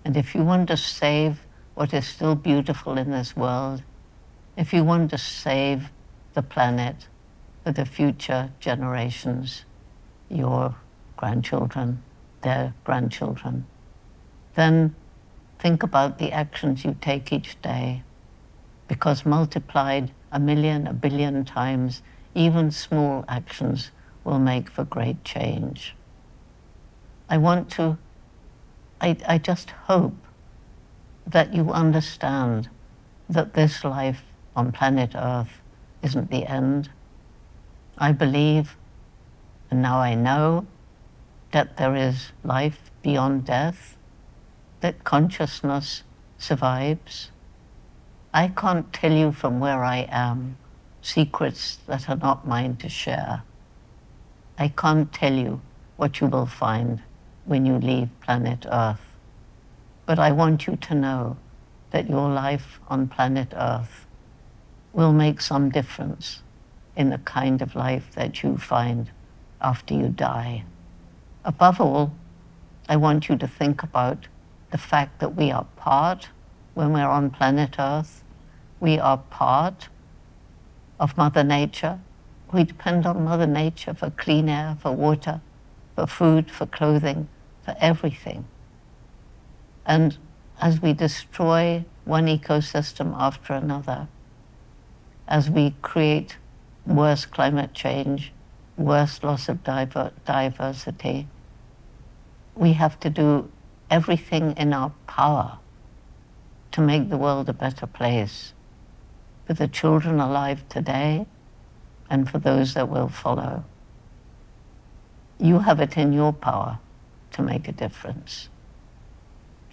S3: And if you want to save what is still beautiful in this world, if you want to save the planet for the future generations, your grandchildren, their grandchildren, then think about the actions you take each day, because multiplied 1 million, 1 billion times, even small actions will make for great change. I just hope that you understand that this life on planet Earth isn't the end. I believe, and now I know, that there is life beyond death, that consciousness survives. I can't tell you from where I am secrets that are not mine to share. I can't tell you what you will find when you leave planet Earth. But I want you to know that your life on planet Earth will make some difference in the kind of life that you find after you die. Above all, I want you to think about the fact that we are part, when we're on planet Earth, we are part of Mother Nature. We depend on Mother Nature for clean air, for water, for food, for clothing, for everything. And as we destroy one ecosystem after another, as we create worse climate change, worse loss of diversity, we have to do everything in our power to make the world a better place for the children alive today and for those that will follow. You have it in your power to make a difference.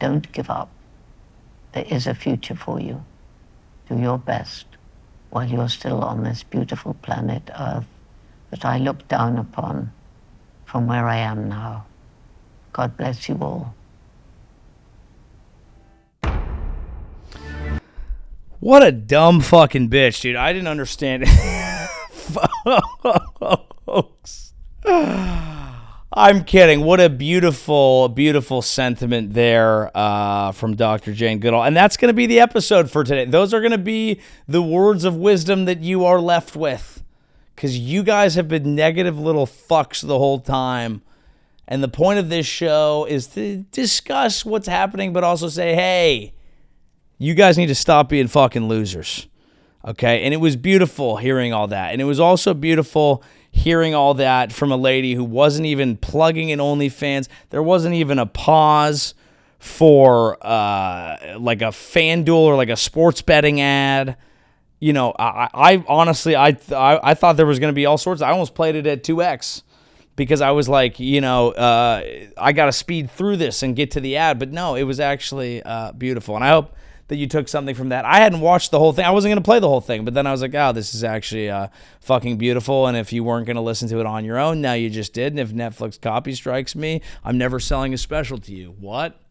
S3: Don't give up. There is a future for you. Do your best while you're still on this beautiful planet Earth that I look down upon from where I am now. God bless you all.
S1: What a dumb fucking bitch, dude. I didn't understand it. Folks. I'm kidding. What a beautiful, beautiful sentiment there from Dr. Jane Goodall. And that's going to be the episode for today. Those are going to be the words of wisdom that you are left with. Because you guys have been negative little fucks the whole time. And the point of this show is to discuss what's happening, but also say, hey, you guys need to stop being fucking losers. Okay? And it was beautiful hearing all that. And it was also beautiful hearing all that from a lady who wasn't even plugging in OnlyFans. There wasn't even a pause for like a FanDuel or like a sports betting ad. You know, I honestly, I thought there was going to be all sorts. I almost played it at 2x because I was like, you know, I got to speed through this and get to the ad. But no, it was actually beautiful. And I hope that you took something from that. I hadn't watched the whole thing. I wasn't going to play the whole thing. But then I was like, oh, this is actually fucking beautiful. And if you weren't going to listen to it on your own, now you just did. And if Netflix copy strikes me, I'm never selling a special to you. What?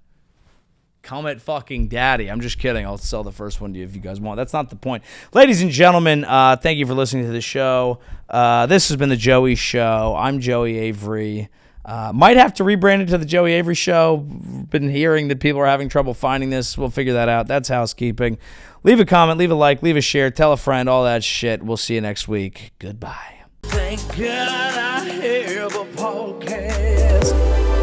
S1: Come at fucking daddy. I'm just kidding. I'll sell the first one to you if you guys want. That's not the point. Ladies and gentlemen, thank you for listening to the show. This has been The Joey Show. I'm Joey Avery. Might have to rebrand it to The Joey Avery Show. Been hearing that people are having trouble finding this. We'll figure that out. That's housekeeping. Leave a comment, leave a like, leave a share, tell a friend, all that shit. We'll see you next week. Goodbye. Thank God I have a podcast.